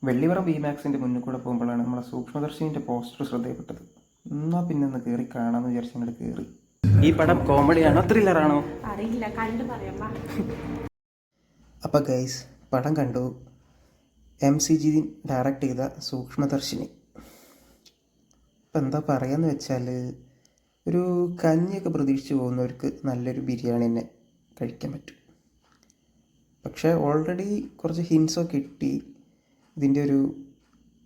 വെള്ളിവറ വിമാക്സിൻ്റെ മുന്നിൽ കൂടെ പോകുമ്പോഴാണ് നമ്മളെ സൂക്ഷ്മദർശിനിൻ്റെ പോസ്റ്റർ ശ്രദ്ധയപ്പെട്ടത്. എന്നാൽ പിന്നെ ഒന്ന് കയറി കാണാമെന്ന് വിചാരിച്ച് അങ്ങോട്ട് കയറി. ഈ പടം കോമഡിയാണോ ത്രില്ലറാണോ അറിയില്ല, കണ്ടു പറയാം. അപ്പോൾ ഗൈസ്, പടം കണ്ടു. MCG ഡയറക്റ്റ് ചെയ്ത സൂക്ഷ്മദർശിനി. ഇപ്പം എന്താ പറയാന്ന് വെച്ചാൽ, ഒരു കഞ്ഞിയൊക്കെ പ്രതീക്ഷിച്ച് പോകുന്നവർക്ക് നല്ലൊരു ബിരിയാണി തന്നെ കഴിക്കാൻ പറ്റും. പക്ഷേ ഓൾറെഡി കുറച്ച് ഹിൻസൊക്കെ കിട്ടി. ഇതിൻ്റെ ഒരു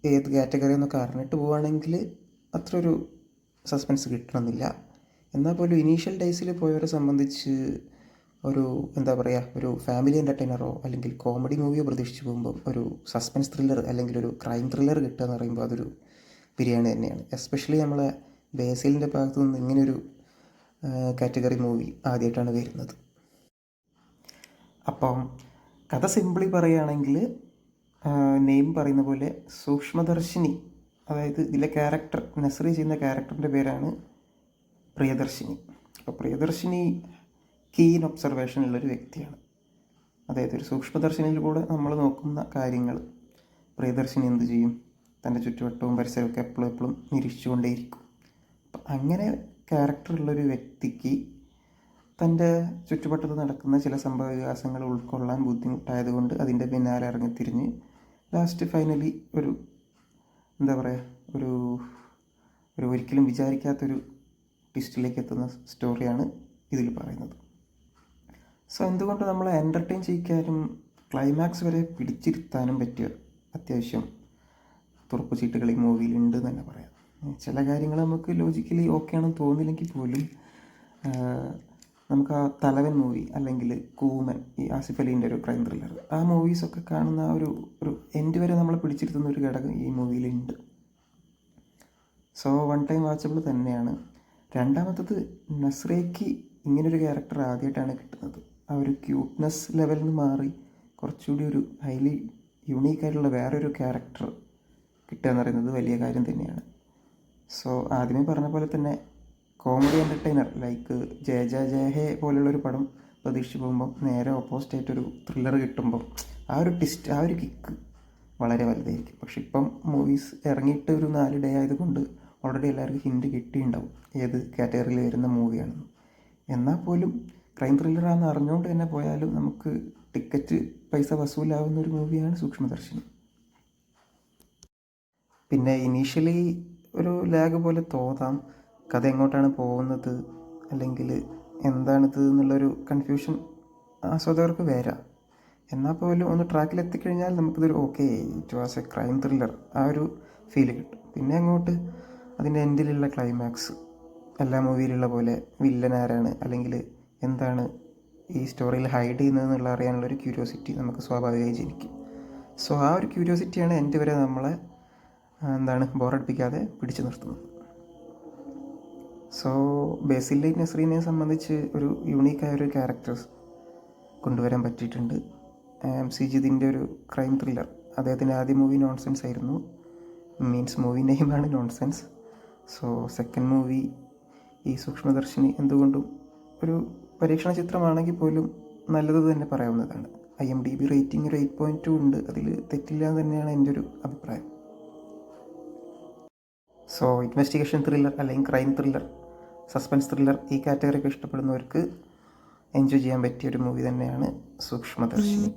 ഏത് കാറ്റഗറി എന്നൊക്കെ അറിഞ്ഞിട്ട് പോവുകയാണെങ്കിൽ അത്ര ഒരു സസ്പെൻസ് കിട്ടണമെന്നില്ല. എന്നാൽ പോലും ഇനീഷ്യൽ ഡേയ്സിൽ പോയവരെ സംബന്ധിച്ച് ഒരു എന്താ പറയുക, ഒരു ഫാമിലി എൻ്റർടൈനറോ അല്ലെങ്കിൽ കോമഡി മൂവിയോ പ്രതീക്ഷിച്ച് പോകുമ്പോൾ ഒരു സസ്പെൻസ് ത്രില്ലർ അല്ലെങ്കിൽ ഒരു ക്രൈം ത്രില്ലർ കിട്ടുക എന്ന് പറയുമ്പോൾ അതൊരു ബിരിയാണി തന്നെയാണ്. എസ്പെഷ്യലി നമ്മളെ ബേസിലിൻ്റെ ഭാഗത്തു നിന്ന് ഇങ്ങനെയൊരു കാറ്റഗറി മൂവി ആദ്യമായിട്ടാണ് വരുന്നത്. അപ്പം കഥ സിമ്പിളി പറയുകയാണെങ്കിൽ, നെയിം പറയുന്ന പോലെ സൂക്ഷ്മദർശിനി, അതായത് ഇതിലെ ക്യാരക്ടർ നസ്രി ചെയ്യുന്ന ക്യാരക്ടറിൻ്റെ പേരാണ് പ്രിയദർശിനി. അപ്പോൾ പ്രിയദർശിനി കീൻ ഒബ്സർവേഷൻ ഉള്ളൊരു വ്യക്തിയാണ്. അതായത് ഒരു സൂക്ഷ്മദർശിനിയിലൂടെ നമ്മൾ നോക്കുന്ന കാര്യങ്ങൾ പ്രിയദർശിനി എന്ത് ചെയ്യും, തൻ്റെ ചുറ്റുവട്ടവും പരിസരമൊക്കെ എപ്പോഴും നിരീക്ഷിച്ചുകൊണ്ടേയിരിക്കും. അപ്പം അങ്ങനെ ക്യാരക്ടറുള്ളൊരു വ്യക്തിക്ക് തൻ്റെ ചുറ്റുവട്ടത്ത് നടക്കുന്ന ചില സംഭവവികാസങ്ങൾ ഉൾക്കൊള്ളാൻ ബുദ്ധിമുട്ടായതുകൊണ്ട് അതിൻ്റെ പിന്നാലെ ഇറങ്ങിത്തിരിഞ്ഞ് ലാസ്റ്റ് ഫൈനലി ഒരു എന്താ പറയുക, ഒരു ഒരിക്കലും വിചാരിക്കാത്തൊരു ട്വിസ്റ്റിലേക്ക് എത്തുന്ന സ്റ്റോറിയാണ് ഇതിൽ പറയുന്നത്. സോ എന്തുകൊണ്ട് നമ്മളെ എൻ്റർടൈൻ ചെയ്യിക്കാനും ക്ലൈമാക്സ് വരെ പിടിച്ചിരുത്താനും പറ്റിയ അത്യാവശ്യം തുറപ്പ് ചീട്ടുകൾ ഈ മൂവിയിലുണ്ട് എന്ന് തന്നെ പറയാം. ചില കാര്യങ്ങൾ നമുക്ക് ലോജിക്കലി ഓക്കെ ആണെന്ന് തോന്നില്ലെങ്കിൽ പോലും നമുക്ക് ആ തലവൻ മൂവി അല്ലെങ്കിൽ കൂമൻ, ഈ ആസിഫ് അലീൻ്റെ ഒരു ക്രൈം ത്രില്ലർ, ആ മൂവീസൊക്കെ കാണുന്ന ആ ഒരു എൻഡ് വരെ നമ്മളെ പിടിച്ചിരുത്തുന്ന ഒരു ഘടകം ഈ മൂവിയിലുണ്ട്. സോ വൺ ടൈം വാച്ചബിൾ തന്നെയാണ്. രണ്ടാമത്തത്, നസ്രയ്ക്ക് ഇങ്ങനൊരു ക്യാരക്ടർ ആദ്യമായിട്ടാണ് കിട്ടുന്നത്. ആ ഒരു ക്യൂട്ട്നെസ് ലെവലിൽ നിന്ന് മാറി കുറച്ചുകൂടി ഒരു ഹൈലി യുണീക്കായിട്ടുള്ള വേറൊരു ക്യാരക്ടർ കിട്ടുക എന്ന് പറയുന്നത് വലിയ കാര്യം തന്നെയാണ്. സോ ആദ്യമേ പറഞ്ഞ പോലെ തന്നെ കോമഡി എൻ്റർടൈനർ ലൈക്ക് ജയ ഹേ പോലുള്ളൊരു പടം പ്രതീക്ഷിച്ച് പോകുമ്പോൾ നേരെ ഓപ്പോസിറ്റ് ആയിട്ടൊരു ത്രില്ലർ കിട്ടുമ്പോൾ ആ ഒരു ട്വിസ്റ്റ്, ആ ഒരു കിക്ക് വളരെ വലുതായിരിക്കും. പക്ഷെ ഇപ്പം മൂവീസ് ഇറങ്ങിയിട്ട് ഒരു 4 ഡേ ആയതുകൊണ്ട് ഓൾറെഡി എല്ലാവർക്കും ഹിൻഡ് കിട്ടിയിട്ടുണ്ടാവും ഏത് കാറ്റഗറിയിൽ വരുന്ന മൂവിയാണെന്ന്. എന്നാൽ പോലും ക്രൈം ത്രില്ലറാണെന്ന് അറിഞ്ഞുകൊണ്ട് തന്നെ പോയാലും നമുക്ക് ടിക്കറ്റ് പൈസ വസൂലാവുന്ന ഒരു മൂവിയാണ് സൂക്ഷ്മദർശിനി. പിന്നെ ഇനീഷ്യലി ഒരു ലാഗ് പോലെ തോന്നാം, കഥ എങ്ങോട്ടാണ് പോകുന്നത് അല്ലെങ്കിൽ എന്താണിത് എന്നുള്ളൊരു കൺഫ്യൂഷൻ ആസ്വാദകർക്ക് വരാം. എന്നാൽ പോലും ഒന്ന് ട്രാക്കിലെത്തിക്കഴിഞ്ഞാൽ നമുക്കിതൊരു okay, it was A crime thriller, ആ ഒരു ഫീല് കിട്ടും. പിന്നെ അങ്ങോട്ട് അതിൻ്റെ എൻഡിലുള്ള ക്ലൈമാക്സ് എല്ലാ മൂവിയിലുള്ള പോലെ വില്ലൻ ആരാണ് അല്ലെങ്കിൽ എന്താണ് ഈ സ്റ്റോറിയിൽ ഹൈഡ് ചെയ്യുന്നതെന്നുള്ള അറിയാനുള്ളൊരു ക്യൂരിയോസിറ്റി നമുക്ക് സ്വാഭാവികമായി ജനിക്കും. സോ ആ ഒരു ക്യൂരിയോസിറ്റിയാണ് എൻ്റെ വരെ നമ്മളെ ബോറടിപ്പിക്കാതെ പിടിച്ചു നിർത്തുന്നത്. സോ ബേസിൽ നസ്രീനെ സംബന്ധിച്ച് ഒരു യൂണീക്കായ ഒരു ക്യാരക്ടേഴ്സ് കൊണ്ടുവരാൻ പറ്റിയിട്ടുണ്ട്. MCG ഇതിൻ്റെ ഒരു ക്രൈം ത്രില്ലർ, അദ്ദേഹത്തിൻ്റെ ആദ്യ മൂവി നോൺസെൻസ് ആയിരുന്നു, മീൻസ് മൂവി നെയിമാണ് നോൺസെൻസ്. സോ സെക്കൻഡ് മൂവി ഈ സൂക്ഷ്മദർശിനി എന്തുകൊണ്ടും ഒരു പരീക്ഷണ ചിത്രമാണെങ്കിൽ പോലും നല്ലത് തന്നെ പറയാവുന്നതാണ്. IMDb റേറ്റിംഗ് ഒരു 8.2 ഉണ്ട്, അതിൽ തെറ്റില്ല എന്ന് തന്നെയാണ് എൻ്റെ ഒരു അഭിപ്രായം. സോ ഇൻവെസ്റ്റിഗേഷൻ ത്രില്ലർ അല്ലെങ്കിൽ ക്രൈം ത്രില്ലർ, സസ്പെൻസ് ത്രില്ലർ, ഈ കാറ്റഗറിയൊക്കെ ഇഷ്ടപ്പെടുന്നവർക്ക് എൻജോയ് ചെയ്യാൻ പറ്റിയൊരു മൂവി തന്നെയാണ് സൂക്ഷ്മദർശിനി.